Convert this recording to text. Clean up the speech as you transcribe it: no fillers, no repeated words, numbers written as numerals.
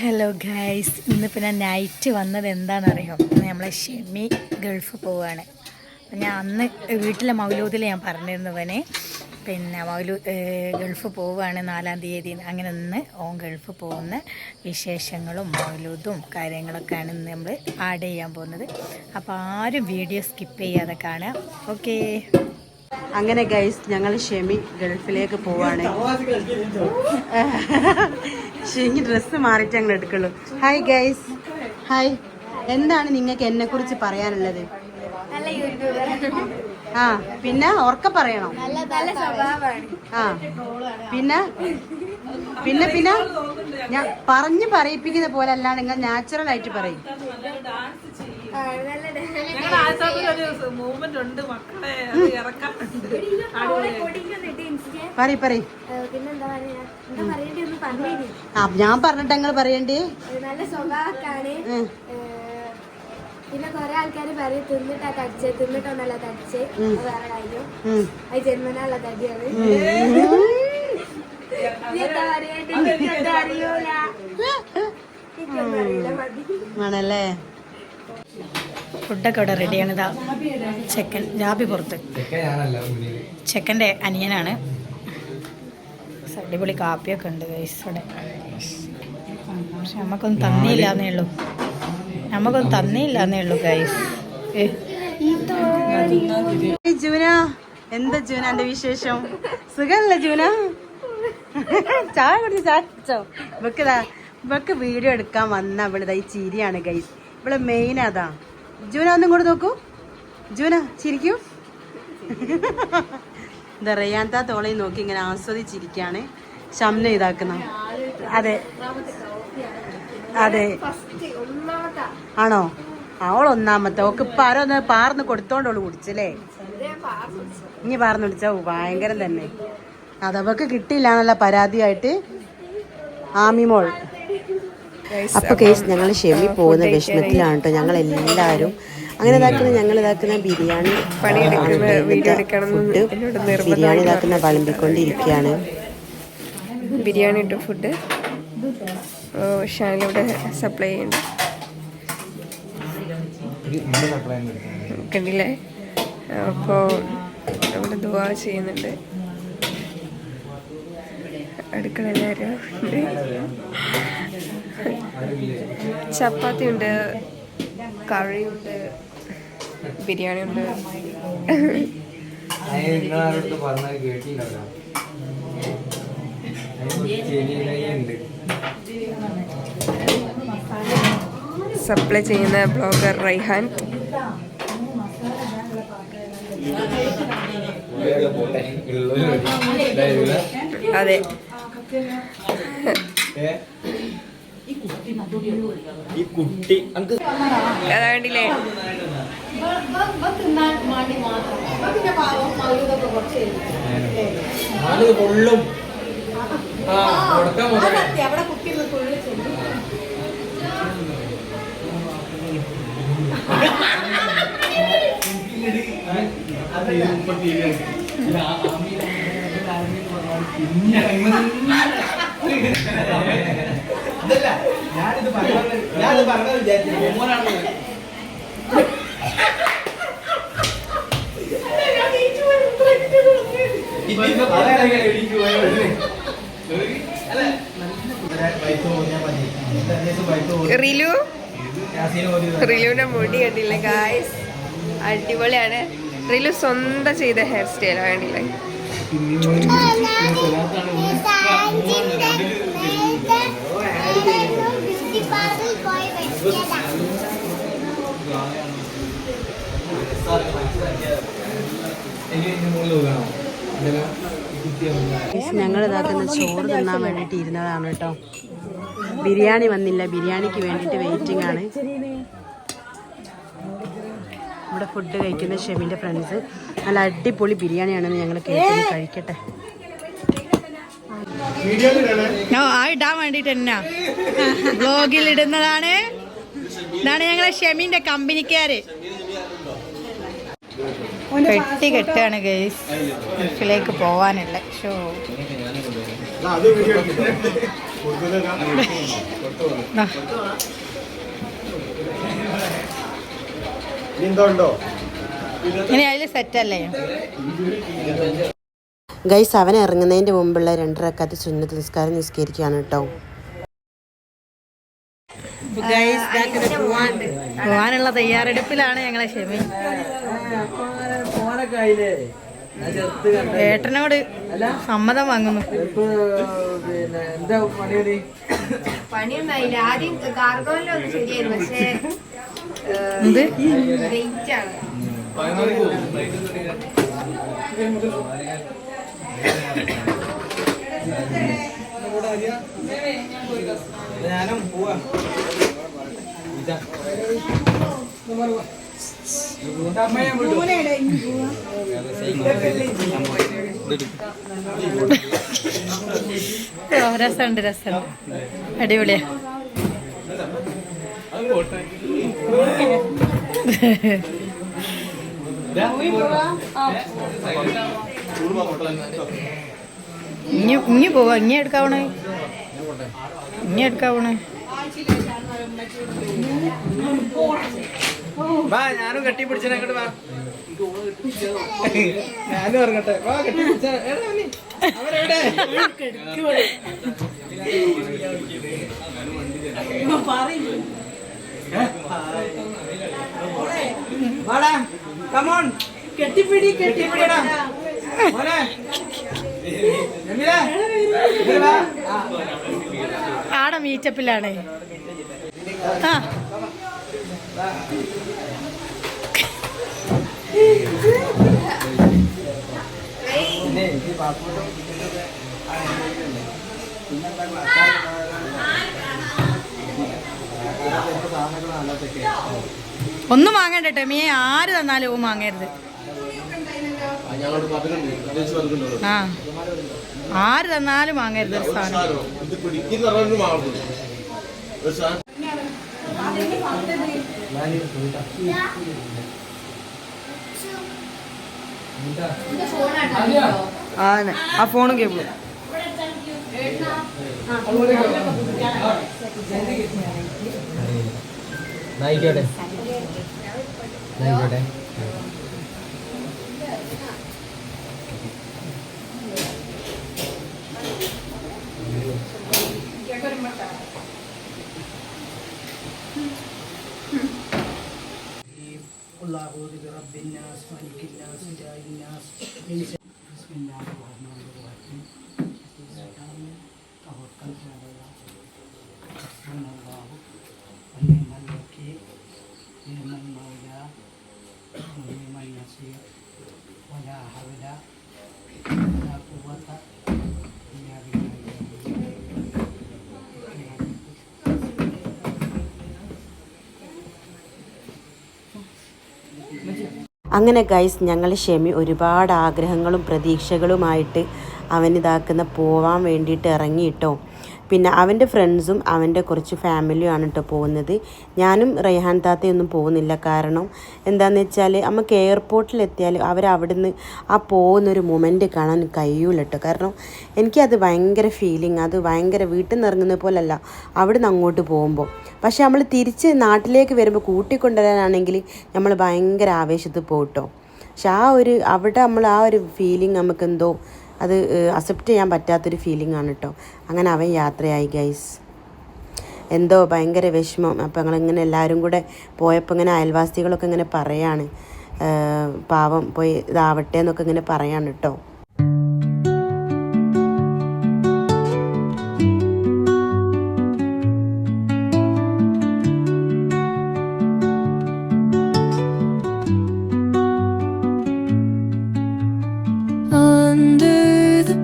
Hello guys, ഇന്നിപ്പോൾ ഞാൻ night വന്നത് എന്താണെന്നറിയോ? നമ്മളെ ഷെമി ഗൾഫ് പോവുകയാണ്. ഞാൻ അന്ന് വീട്ടിലെ മൗലൂദിൽ ഞാൻ പറഞ്ഞിരുന്നവനെ പിന്നെ ഗൾഫ് പോവുകയാണ് 4-ാം തീയതി. അങ്ങനെ ഇന്ന് ഓൻ ഗൾഫ് പോകുന്ന വിശേഷങ്ങളും മൗലൂദും കാര്യങ്ങളൊക്കെയാണ് ഇന്ന് നമ്മൾ ആഡ് ചെയ്യാൻ പോകുന്നത്. അപ്പോൾ ആരും വീഡിയോ സ്കിപ്പ് ചെയ്യാതെ കാണുക. ഓക്കേ. അങ്ങനെ ഗൈസ്, ഞങ്ങൾ ഷെമി ഗൾഫിലേക്ക് പോവാണ്. ഷെമി ഡ്രസ്സ് മാറിയിട്ട് ഞങ്ങൾ എടുക്കുള്ളൂ. Hi guys, hi. എന്താണ് നിങ്ങൾക്ക് എന്നെ കുറിച്ച് പറയാനുള്ളത്? ആ, പിന്നെ ഉറക്കെ പറയണം. ആ, പിന്നെ പിന്നെ പിന്നെ ഞാൻ പറഞ്ഞു പറയിപ്പിക്കുന്ന പോലെ അല്ലാണ്ട് നിങ്ങൾ നാച്ചുറൽ ആയിട്ട് പറയും. ഞാൻ പറഞ്ഞിട്ട് ഞങ്ങൾ പറയണ്ടേ? നല്ല സ്വഭാവക്കാണ്. പിന്നെ കൊറേ ആൾക്കാര് പറയും തിന്നിട്ടാ തടിച്ചേ, തിന്നിട്ടൊന്നല്ല തടിച്ചേ. വേറെ കാര്യം, അത് ജന്മനാള്ള തടിയാണ്. ആണല്ലേ. ഫുഡൊക്കെ ഇവിടെ റെഡിയാണ്. ഇതാ ചെക്കൻ ജാബി പുറത്ത്, ചെക്കൻ്റെ അനിയനാണ്. അടിപൊളി കാപ്പിയൊക്കെ ഉണ്ട് ഗൈസ് ഇവിടെ. പക്ഷെ നമുക്കൊന്നും തന്നില്ലാന്നേ ഉള്ളൂ ഗൈസ്. ജൂന, എന്താ ജൂന എന്റെ വിശേഷം? സുഖല്ല ജൂന? ചായ കുടിച്ചോ? ഇവക്ക് വീഡിയോ എടുക്കാൻ വന്ന അവളിതാ ഈ ചിരിയാണ് ഗൈസ്. ഇവിടെ മെയിൻ അതാ. ജൂന ഒന്നും കൂടെ നോക്കൂ. ജൂന ചിരിക്കൂ. എന്താ റയാന്ത തോളയും നോക്കി ഇങ്ങനെ ആസ്വദിച്ചിരിക്കാണ് ഷംന ഇതാക്കുന്ന. അതെ അതെ, ആണോ? അവൾ ഒന്നാമത്തെ. ഓക്ക് ഇപ്പൊ ആരോ ഒന്ന് പാർന്ന് കൊടുത്തോണ്ടോളൂ കുടിച്ചല്ലേ? ഇനി പാർന്ന് കുടിച്ചാ ഭയങ്കരം തന്നെ. അതവക്ക് കിട്ടിയില്ല എന്നുള്ള പരാതിയായിട്ട് ആമിമോൾ. അപ്പൊ കേസ് ഞങ്ങൾ ഷെമി പോകുന്ന വിഷമത്തിലാണ് കേട്ടോ ഞങ്ങൾ എല്ലാവരും. അങ്ങനെ ഞങ്ങൾ ഇതാക്കുന്ന ബിരിയാണി ഫുഡ് ബിരിയാണി ഇതാക്കുന്ന വിളമ്പിക്കൊണ്ടിരിക്കുകയാണ്. ബിരിയാണി ഇട്ട ഫുഡ് ഷാനിലൂടെ സപ്ലൈ ചെയ്യുന്നുണ്ട്. കണ്ടില്ലേ? അപ്പോൾ അവിടെ ദുആ ചെയ്യുന്നുണ്ട്. അടുക്കള എല്ലാവരും ഉണ്ട്. ചപ്പാത്തി ഉണ്ട്, കറിയുണ്ട്, ബിരിയാണി ഉണ്ട്. സപ്ലൈ ചെയ്യുന്ന ബ്ലോഗർ റൈഹാൻ. അതെ, അതാണ്ടില്ലേ? റിലുവിന്റെ മുടി കണ്ടില്ലേ ഗായ്സ്? അടിപൊളിയാണ്. റിലു സ്വന്തം ചെയ്ത ഹെയർ സ്റ്റൈൽ കണ്ടില്ലേ? ഞങ്ങൾ ഇതാക്കുന്ന ചോറ് തിന്നാൻ വേണ്ടിയിട്ട് ഇരുന്നതാണ് കേട്ടോ. ബിരിയാണി വന്നില്ല, ബിരിയാണിക്ക് വേണ്ടിയിട്ട് വെയിറ്റിംഗ് ആണ്. ഇവിടെ ഫുഡ് കഴിക്കുന്ന ഷെമിൻ്റെ ഫ്രണ്ട്സ്. നല്ല അടിപൊളി ബിരിയാണിയാണെന്ന് ഞങ്ങൾ കേട്ട് കഴിക്കട്ടെ. ഇടാൻ വേണ്ടിട്ട് തന്നെ ബ്ലോഗിൽ ഇടുന്നതാണ്. ഇതാണ് ഞങ്ങളെ ഷെമിന്റെ കമ്പനിക്കാര്. പെട്ടി കെട്ടാണ് ഗൈസ് ഗൾഫിലേക്ക് പോവാനുള്ള. ഷോ ഇനി അതിൽ സെറ്റല്ലേ? ഗൈസ് അവൻ ഇറങ്ങുന്നതിൻ്റെ മുമ്പുള്ള 2 റക്അത്ത് സുന്നത്ത് നിസ്കാരം നിസ്കരിക്കുകയാണ് കേട്ടോ. പോവാനുള്ള തയ്യാറെടുപ്പിലാണ് ഞങ്ങളെ ഷെമി. ഏട്ടനോട് സമ്മതം വാങ്ങുന്നു. പണിയൊന്നായില്ല. ആദ്യം കാർഗോയിലൊന്നും ശരിയായിരുന്നു, പക്ഷേ എന്ത് വെയിറ്റ് ആണ്. ഞാനും പോവാ. രസമുണ്ട് അടിപൊളിയാ. ഇനി പോവാ. ഇനി എടുക്കാവണേ. വാ, ഞാനും കെട്ടി പിടിച്ചേ. അങ്ങോട്ട് വാ, ഞാനും ഇറങ്ങട്ടെ. വാ, കെട്ടി പിടിച്ച അവരെവിടെ? വാടാ, കമോൺ, കെട്ടിപ്പിടിടാ മോനെ. ആടെ മീറ്റപ്പിലാണ്. ആ ഒന്നും വാങ്ങണ്ട ടെമിയെ. ആര് തന്നാലും ഓ വാങ്ങരുത്. ആ ആര് തന്നാലും വാങ്ങരുത് ഒരു സാധനം. ആ ഫോണും കേബിളും ആയിക്കോട്ടെ. അങ്ങനെ ഗൈസ് ഞങ്ങൾ ഷെമി ഒരുപാട് ആഗ്രഹങ്ങളും പ്രതീക്ഷകളുമായിട്ട് അവനിതാക്കുന്ന പോവാൻ വേണ്ടിയിട്ട് ഇറങ്ങിയിട്ടോ. പിന്നെ അവൻ്റെ ഫ്രണ്ട്സും അവൻ്റെ കുറച്ച് ഫാമിലിയുമാണ് കേട്ടോ പോകുന്നത്. ഞാനും റൈഹാൻ താത്തയൊന്നും പോകുന്നില്ല. കാരണം എന്താണെന്ന് വെച്ചാൽ നമുക്ക് എയർപോർട്ടിലെത്തിയാൽ അവരവിടുന്ന് ആ പോകുന്നൊരു മൊമെൻ്റ് കാണാൻ കഴിയൂല കേട്ടോ. കാരണം എനിക്കത് ഭയങ്കര ഫീലിംഗ്, അത് ഭയങ്കര വീട്ടിൽ നിന്ന് ഇറങ്ങുന്ന പോലല്ല അവിടുന്ന് അങ്ങോട്ട് പോകുമ്പോൾ. പക്ഷേ നമ്മൾ തിരിച്ച് നാട്ടിലേക്ക് വരുമ്പോൾ കൂട്ടിക്കൊണ്ടുവരാനാണെങ്കിൽ നമ്മൾ ഭയങ്കര ആവേശത്തിൽ പോകട്ടോ. പക്ഷെ അവിടെ നമ്മൾ ആ ഒരു ഫീലിംഗ് നമുക്കെന്തോ അത് അക്സെപ്റ്റ് ചെയ്യാൻ പറ്റാത്തൊരു ഫീലിംഗ് ആണ് കേട്ടോ. അങ്ങനെ അവൻ യാത്രയായി ഗൈസ്. എന്തോ ഭയങ്കര വിഷമം. അപ്പോൾ ഞങ്ങളിങ്ങനെ എല്ലാവരും കൂടെ പോയപ്പോൾ ഇങ്ങനെ അയൽവാസികളൊക്കെ ഇങ്ങനെ പറയാണ്, പാവം പോയി ഇതാവട്ടെ എന്നൊക്കെ ഇങ്ങനെ പറയാണ് കേട്ടോ. Under the